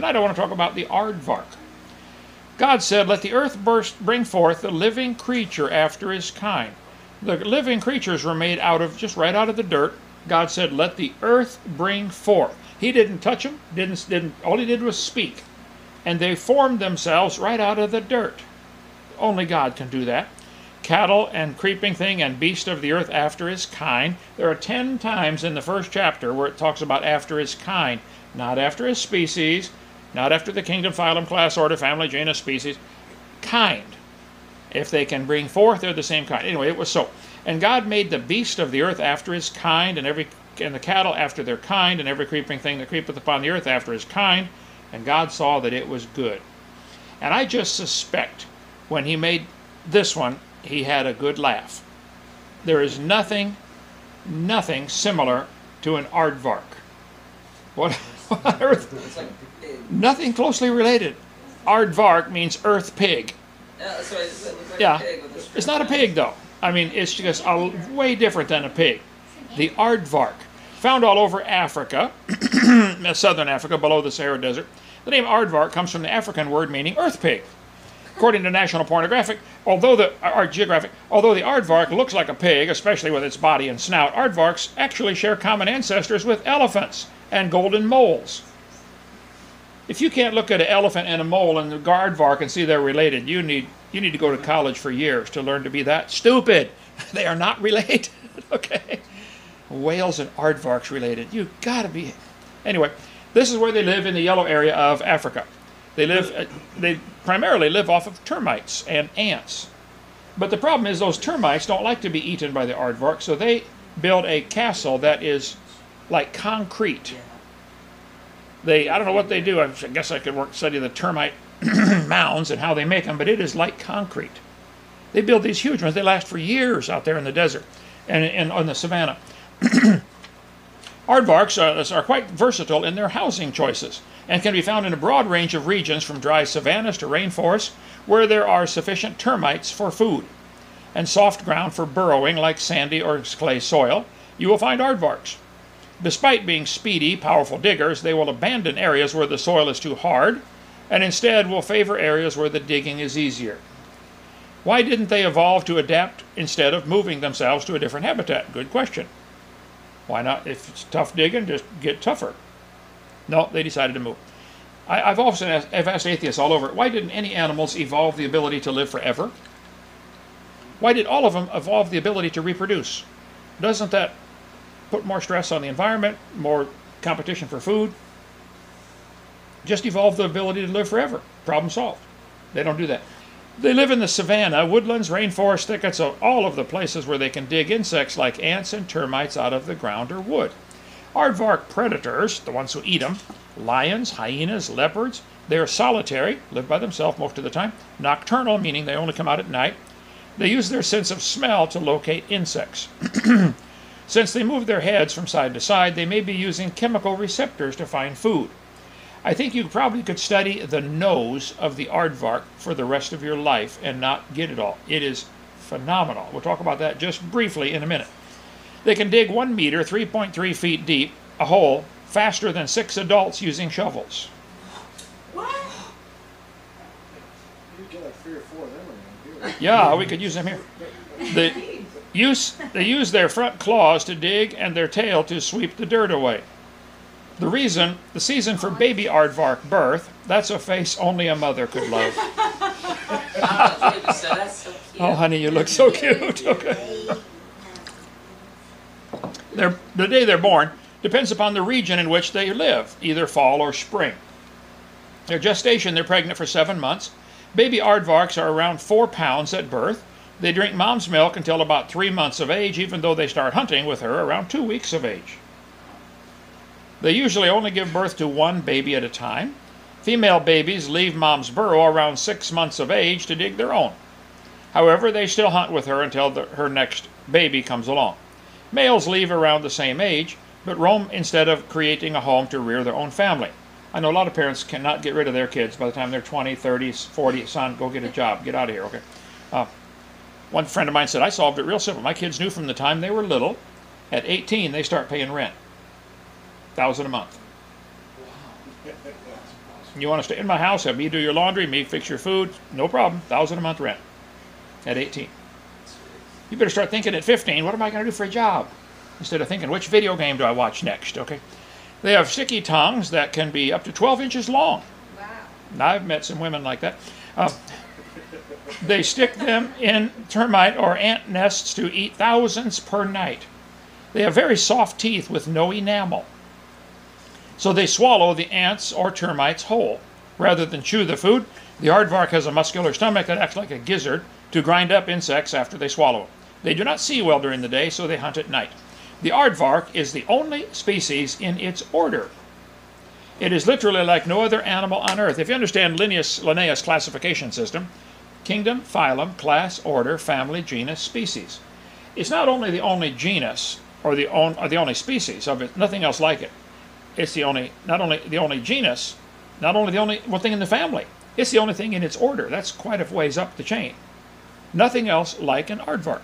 tonight I want to talk about the aardvark. God said, let the earth bring forth the living creature after his kind. The living creatures were made out of, just right out of the dirt. God said, let the earth bring forth. He didn't touch them, all he did was speak. And they formed themselves right out of the dirt. Only God can do that. Cattle and creeping thing and beast of the earth after his kind. There are 10 times in the first chapter where it talks about after his kind. Not after his species, not after the kingdom, phylum, class, order, family, genus, species. Kind. If they can bring forth, they're the same kind. Anyway, it was so. And God made the beast of the earth after his kind, and the cattle after their kind, and every creeping thing that creepeth upon the earth after his kind. And God saw that it was good. And I just suspect when he made this one, he had a good laugh. There is nothing similar to an aardvark. What on earth? It's like pig. Nothing closely related. Aardvark means earth pig. Yeah, that's why it looks like Yeah, a pig with a strip it's not a on it. pig though. I mean, it's just way different than a pig. The aardvark, found all over Africa, southern Africa, below the Sahara Desert. The name aardvark comes from the African word meaning earth pig. According to National Geographic, although the aardvark looks like a pig, especially with its body and snout, aardvarks actually share common ancestors with elephants and golden moles. If you can't look at an elephant and a mole and the aardvark and see they're related, you need to go to college for years to learn to be that stupid. They are not related. Okay, whales and aardvarks related. You gotta be. Anyway, this is where they live in the yellow area of Africa. They primarily live off of termites and ants. But the problem is those termites don't like to be eaten by the aardvark, so they build a castle that is like concrete. I don't know what they do. I guess I could study the termite mounds and how they make them, but it is like concrete. They build these huge ones. They last for years out there in the desert and on the savannah. Aardvarks are quite versatile in their housing choices and can be found in a broad range of regions from dry savannas to rainforests where there are sufficient termites for food and soft ground for burrowing like sandy or clay soil. You will find aardvarks. Despite being speedy, powerful diggers, they will abandon areas where the soil is too hard and instead will favor areas where the digging is easier. Why didn't they evolve to adapt instead of moving themselves to a different habitat? Good question. Why not? If it's tough digging, just get tougher. No, they decided to move. I've asked atheists all over, why didn't any animals evolve the ability to live forever? Why did all of them evolve the ability to reproduce? Doesn't that put more stress on the environment, more competition for food? Just evolve the ability to live forever. Problem solved. They don't do that. They live in the savanna, woodlands, rainforest, thickets, all of the places where they can dig insects like ants and termites out of the ground or wood. Aardvark predators, the ones who eat them, lions, hyenas, leopards, they are solitary, live by themselves most of the time, nocturnal, meaning they only come out at night. They use their sense of smell to locate insects. Since they move their heads from side to side, they may be using chemical receptors to find food. I think you probably could study the nose of the aardvark for the rest of your life and not get it all. It is phenomenal. We'll talk about that just briefly in a minute. They can dig 1 meter, 3.3 feet deep, a hole, faster than 6 adults using shovels. What? You get like 3 or 4 of them around here. Yeah, we could use them here. They use their front claws to dig and their tail to sweep the dirt away. The season for baby aardvark birth, that's a face only a mother could love. That's so cute. Oh, honey, you look so cute. Okay. The day they're born depends upon the region in which they live, either fall or spring. Their gestation, they're pregnant for 7 months. Baby aardvarks are around 4 pounds at birth. They drink mom's milk until about 3 months of age, even though they start hunting with her around 2 weeks of age. They usually only give birth to 1 baby at a time. Female babies leave mom's burrow around 6 months of age to dig their own. However, they still hunt with her until her next baby comes along. Males leave around the same age, but roam instead of creating a home to rear their own family. I know a lot of parents cannot get rid of their kids by the time they're 20, 30, 40. Son, go get a job. Get out of here, okay? One friend of mine said, I solved it real simple. My kids knew from the time they were little, at 18, they start paying rent. $1,000 a month. You want to stay in my house, have me do your laundry, me fix your food, no problem. $1,000 a month rent at 18. You better start thinking at 15, what am I going to do for a job? Instead of thinking, which video game do I watch next, okay? They have sticky tongues that can be up to 12 inches long. Wow. I've met some women like that. They stick them in termite or ant nests to eat thousands per night. They have very soft teeth with no enamel. So they swallow the ants or termites whole. Rather than chew the food, the aardvark has a muscular stomach that acts like a gizzard to grind up insects after they swallow. They do not see well during the day, so they hunt at night. The aardvark is the only species in its order. It is literally like no other animal on Earth. If you understand Linnaeus' classification system, kingdom, phylum, class, order, family, genus, species. It's not only the only genus or the only species of it, nothing else like it. It's not only the only genus, not only the only one thing in the family. It's the only thing in its order. That's quite a ways up the chain. Nothing else like an aardvark.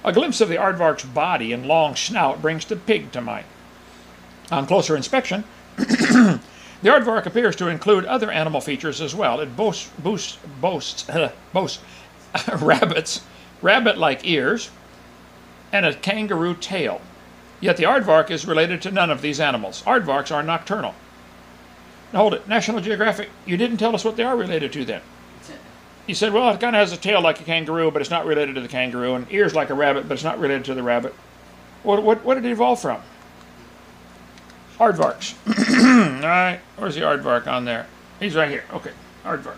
A glimpse of the aardvark's body and long snout brings the pig to mind. On closer inspection, the aardvark appears to include other animal features as well. It boasts rabbit-like ears, and a kangaroo tail. Yet the aardvark is related to none of these animals. Aardvarks are nocturnal. Now hold it. National Geographic, you didn't tell us what they are related to then. You said, well, it kind of has a tail like a kangaroo, but it's not related to the kangaroo, and ears like a rabbit, but it's not related to the rabbit. What did it evolve from? Aardvarks. All right, where's the aardvark on there? He's right here. Okay, aardvark.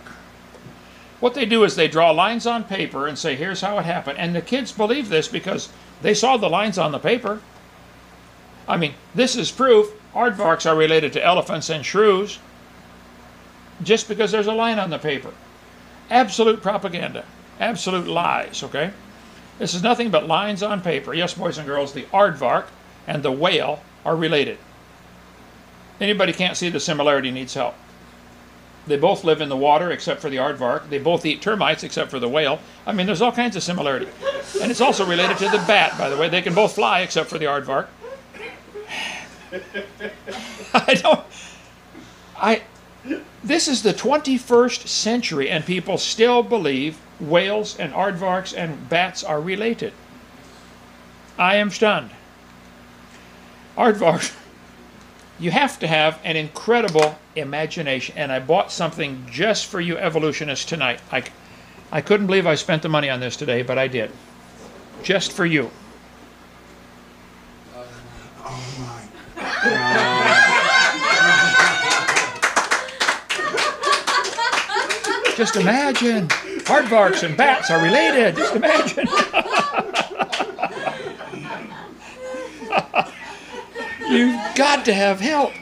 What they do is they draw lines on paper and say, here's how it happened. And the kids believe this because they saw the lines on the paper. I mean, this is proof aardvarks are related to elephants and shrews just because there's a line on the paper. Absolute propaganda. Absolute lies, okay? This is nothing but lines on paper. Yes, boys and girls, the aardvark and the whale are related. Anybody can't see the similarity needs help. They both live in the water except for the aardvark. They both eat termites except for the whale. I mean, there's all kinds of similarity. And it's also related to the bat, by the way. They can both fly except for the aardvark. This is the 21st century and people still believe whales and aardvarks and bats are related. I am stunned. Aardvarks, you have to have an incredible imagination, and I bought something just for you evolutionists tonight. I couldn't believe I spent the money on this today, but I did. Just for you. Oh my. Just imagine. Aardvarks and bats are related. Just imagine. You've got to have help.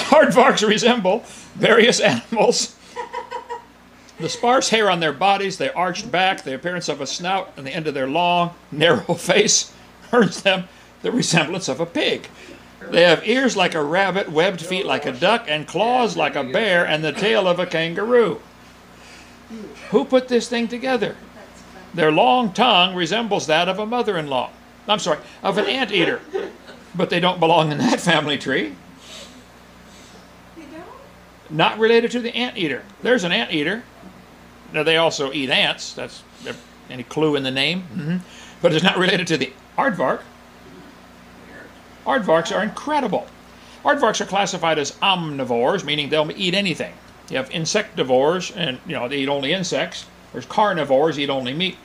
Aardvarks resemble various animals. The sparse hair on their bodies, their arched back, the appearance of a snout, and the end of their long, narrow face earns them the resemblance of a pig. They have ears like a rabbit, webbed feet like a duck, and claws like a bear, and the tail of a kangaroo. Who put this thing together? Their long tongue resembles that of a mother-in-law. I'm sorry, of an anteater. But they don't belong in that family tree. They don't? Not related to the anteater. There's an anteater. Now, they also eat ants. That's any clue in the name. Mm-hmm. But it's not related to the aardvark. Aardvarks are incredible. Aardvarks are classified as omnivores, meaning they'll eat anything. You have insectivores, and they eat only insects. There's carnivores, eat only meat.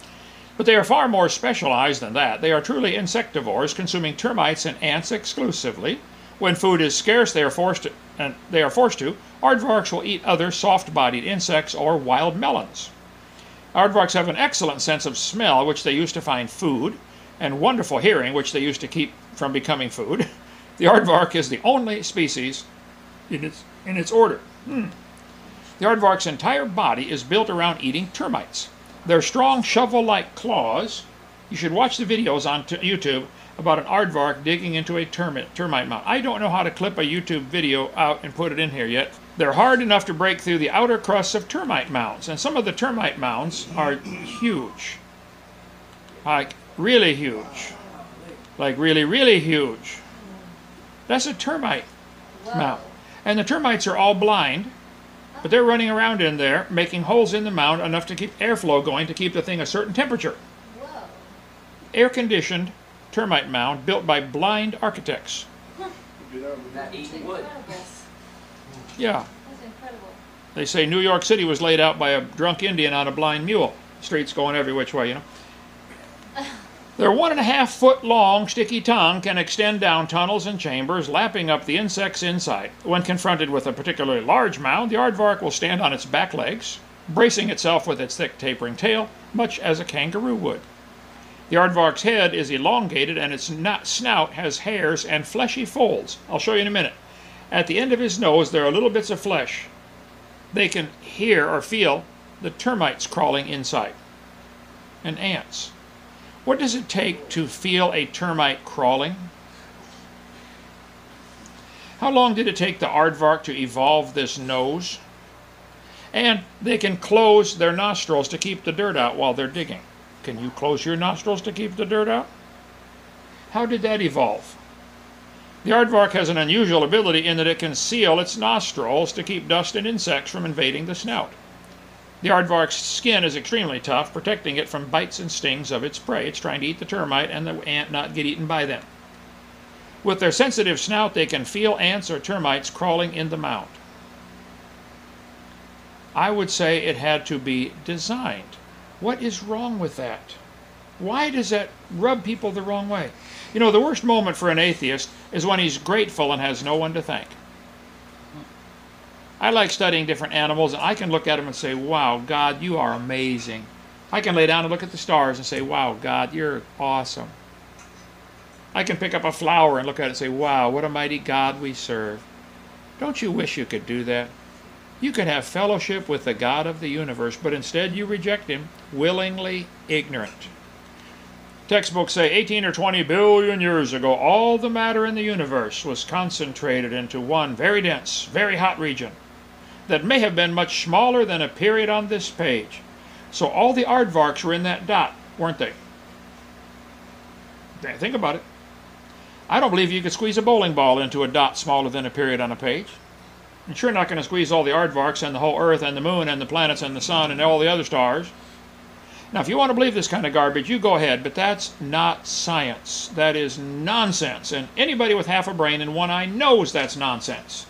But they are far more specialized than that. They are truly insectivores, consuming termites and ants exclusively. When food is scarce, they are forced to. Aardvarks will eat other soft-bodied insects or wild melons. Aardvarks have an excellent sense of smell, which they use to find food, and wonderful hearing, which they use to keep from becoming food. The aardvark is the only species in its order. The aardvark's entire body is built around eating termites. Their strong shovel-like claws, you should watch the videos on YouTube about an aardvark digging into a termite mound. I don't know how to clip a YouTube video out and put it in here yet. They're hard enough to break through the outer crusts of termite mounds, and some of the termite mounds are huge. Like really huge. Like really, really huge. That's a termite mound. And the termites are all blind. But they're running around in there, making holes in the mound enough to keep airflow going to keep the thing a certain temperature. Whoa. Air-conditioned termite mound built by blind architects. That eating wood. Yeah. That's incredible. They say New York City was laid out by a drunk Indian on a blind mule. Streets going every which way, you know. Their 1.5 foot long sticky tongue can extend down tunnels and chambers, lapping up the insects inside. When confronted with a particularly large mound, the aardvark will stand on its back legs, bracing itself with its thick tapering tail, much as a kangaroo would. The aardvark's head is elongated and its snout has hairs and fleshy folds. I'll show you in a minute. At the end of his nose there are little bits of flesh. They can hear or feel the termites crawling inside. And ants. What does it take to feel a termite crawling? How long did it take the aardvark to evolve this nose? And they can close their nostrils to keep the dirt out while they're digging. Can you close your nostrils to keep the dirt out? How did that evolve? The aardvark has an unusual ability in that it can seal its nostrils to keep dust and insects from invading the snout. The aardvark's skin is extremely tough, protecting it from bites and stings of its prey. It's trying to eat the termite and the ant not get eaten by them. With their sensitive snout, they can feel ants or termites crawling in the mound. I would say it had to be designed. What is wrong with that? Why does that rub people the wrong way? You know, the worst moment for an atheist is when he's grateful and has no one to thank. I like studying different animals, and I can look at them and say, wow, God, you are amazing. I can lay down and look at the stars and say, wow, God, you're awesome. I can pick up a flower and look at it and say, wow, what a mighty God we serve. Don't you wish you could do that? You could have fellowship with the God of the universe, but instead you reject him, willingly ignorant. Textbooks say 18 or 20 billion years ago, all the matter in the universe was concentrated into one very dense, very hot region that may have been much smaller than a period on this page. So all the aardvarks were in that dot, weren't they? Think about it. I don't believe you could squeeze a bowling ball into a dot smaller than a period on a page. And sure not going to squeeze all the aardvarks and the whole Earth and the moon and the planets and the sun and all the other stars. Now, if you want to believe this kind of garbage, you go ahead, but that's not science. That is nonsense. And anybody with half a brain and one eye knows that's nonsense.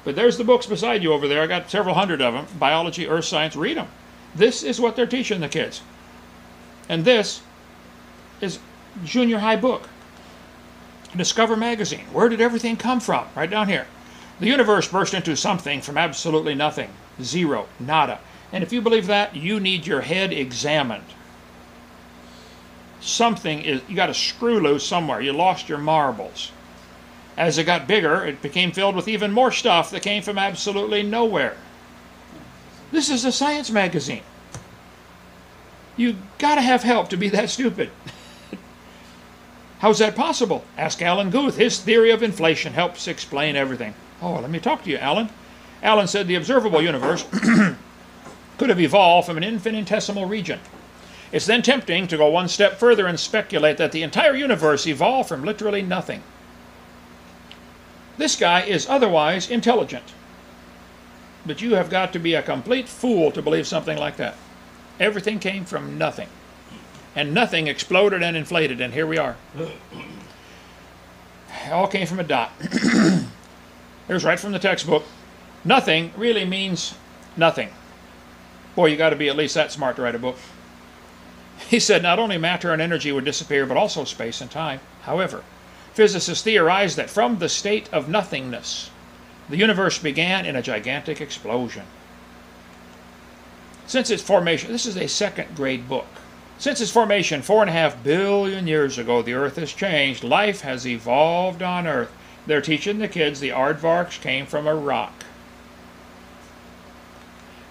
But there's the books beside you over there. I got several hundred of them. Biology, earth science. Read them. This is what they're teaching the kids. And this is junior high book. Discover magazine. Where did everything come from? Right down here. The universe burst into something from absolutely nothing. Zero. Nada. And if you believe that, you need your head examined. Something is, you got a screw loose somewhere. You lost your marbles. As it got bigger, it became filled with even more stuff that came from absolutely nowhere. This is a science magazine. You got to have help to be that stupid. How's that possible? Ask Alan Guth. His theory of inflation helps explain everything. Oh, let me talk to you, Alan. Alan said the observable universe could have evolved from an infinitesimal region. It's then tempting to go one step further and speculate that the entire universe evolved from literally nothing. This guy is otherwise intelligent. But you have got to be a complete fool to believe something like that. Everything came from nothing. And nothing exploded and inflated, and here we are. It all came from a dot. Here's right from the textbook. Nothing really means nothing. Boy, you got to be at least that smart to write a book. He said not only matter and energy would disappear, but also space and time. However, physicists theorized that from the state of nothingness, the universe began in a gigantic explosion. Since its formation, this is a second grade book. Since its formation 4.5 billion years ago, the Earth has changed. Life has evolved on Earth. They're teaching the kids the aardvarks came from a rock.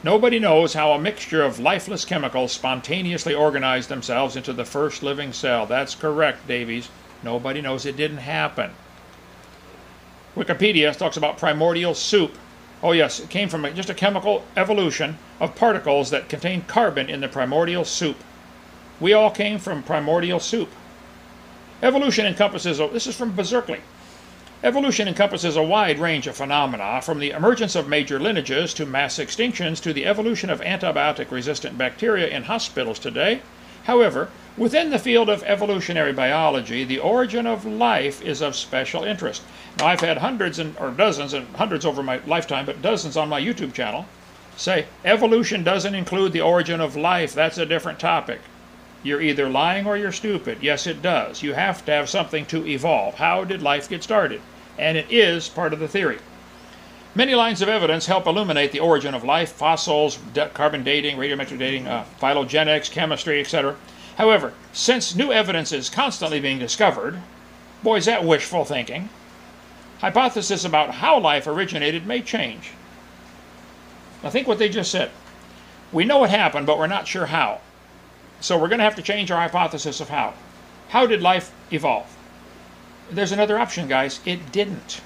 Nobody knows how a mixture of lifeless chemicals spontaneously organized themselves into the first living cell. That's correct, Davies. Nobody knows it didn't happen. Wikipedia talks about primordial soup. Oh yes, it came from just a chemical evolution of particles that contained carbon in the primordial soup. We all came from primordial soup. Evolution encompasses, this is from Berkeley. Evolution encompasses a wide range of phenomena, from the emergence of major lineages to mass extinctions to the evolution of antibiotic-resistant bacteria in hospitals today. However, within the field of evolutionary biology, the origin of life is of special interest. Now, I've had hundreds or dozens and hundreds over my lifetime, but dozens on my YouTube channel say, evolution doesn't include the origin of life. That's a different topic. You're either lying or you're stupid. Yes, it does. You have to have something to evolve. How did life get started? And it is part of the theory. Many lines of evidence help illuminate the origin of life: fossils, carbon dating, radiometric dating, phylogenetics, chemistry, etc. However, since new evidence is constantly being discovered, boy, is that wishful thinking, hypothesis about how life originated may change. Now think what they just said. We know it happened, but we're not sure how. So we're going to have to change our hypothesis of how. How did life evolve? There's another option, guys. It didn't.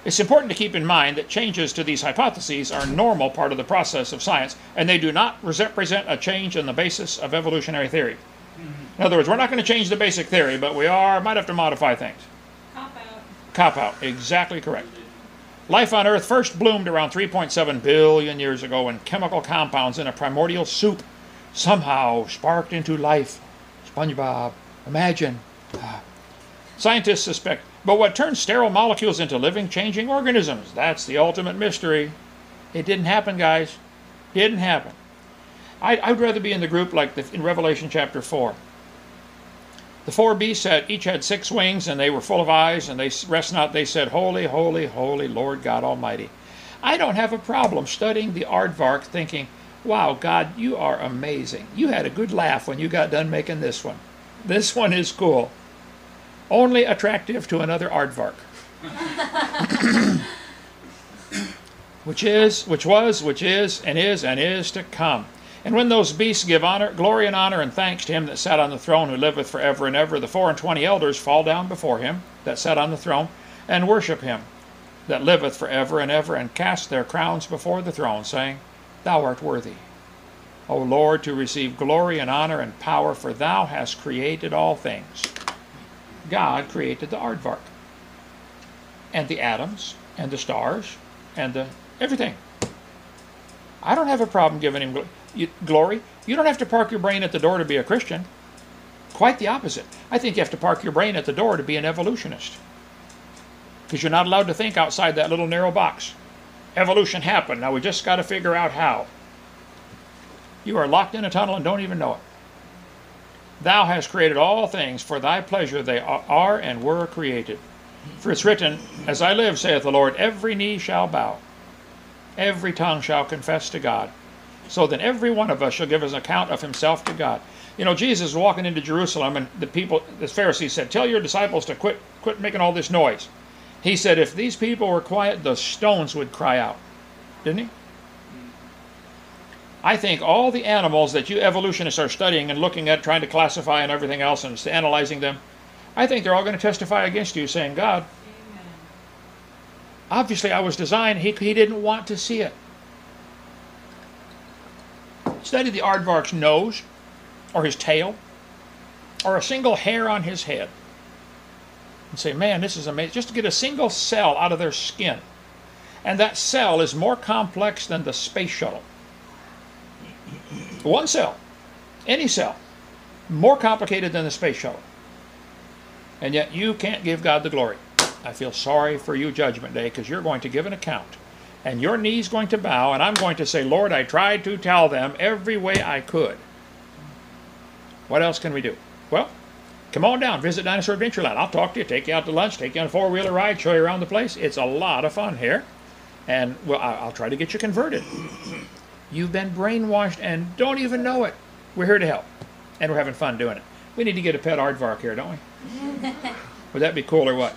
It's important to keep in mind that changes to these hypotheses are a normal part of the process of science, and they do not represent a change in the basis of evolutionary theory. In other words, we're not going to change the basic theory, but we might have to modify things. Cop out. Cop out. Exactly correct. Life on Earth first bloomed around 3.7 billion years ago when chemical compounds in a primordial soup somehow sparked into life. SpongeBob, imagine. Scientists suspect. But what turns sterile molecules into living, changing organisms? That's the ultimate mystery. It didn't happen, guys. Didn't happen. I'd rather be in the group like in Revelation chapter 4. The 4 beasts each had 6 wings, and they were full of eyes, and they rest not. They said, Holy, holy, holy, Lord God Almighty. I don't have a problem studying the aardvark thinking, wow, God, you are amazing. You had a good laugh when you got done making this one. This one is cool. Only attractive to another aardvark. which was, which is, and is to come. And when those beasts give honor, glory and honor and thanks to him that sat on the throne, who liveth forever and ever, the 24 elders fall down before him that sat on the throne, and worship him that liveth forever and ever, and cast their crowns before the throne, saying, Thou art worthy, O Lord, to receive glory and honor and power, for thou hast created all things. God created the aardvark, and the atoms, and the stars, and everything. I don't have a problem giving him glory. You don't have to park your brain at the door to be a Christian. Quite the opposite. I think you have to park your brain at the door to be an evolutionist. Because you're not allowed to think outside that little narrow box. Evolution happened. Now we just got to figure out how. You are locked in a tunnel and don't even know it. Thou hast created all things, for thy pleasure they are and were created. For it's written, As I live, saith the Lord, every knee shall bow, every tongue shall confess to God. So then every one of us shall give an account of himself to God. You know, Jesus was walking into Jerusalem, and the Pharisees said, Tell your disciples to quit making all this noise. He said, if these people were quiet, the stones would cry out. Didn't he? I think all the animals that you evolutionists are studying and looking at, trying to classify and everything else and analyzing them, I think they're all going to testify against you, saying, God, Amen. Obviously I was designed, he didn't want to see it. Study the aardvark's nose, or his tail, or a single hair on his head, and say, man, this is amazing. Just to get a single cell out of their skin. And that cell is more complex than the space shuttle. One cell, any cell, more complicated than the space shuttle. And yet you can't give God the glory. I feel sorry for you, Judgment Day, because you're going to give an account. And your knee's going to bow, and I'm going to say, Lord, I tried to tell them every way I could. What else can we do? Well, come on down, visit Dinosaur Adventureland. I'll talk to you, take you out to lunch, take you on a 4-wheeler ride, show you around the place. It's a lot of fun here. And, well, I'll try to get you converted. You've been brainwashed and don't even know it. We're here to help. And we're having fun doing it. We need to get a pet aardvark here, don't we? Would that be cool or what?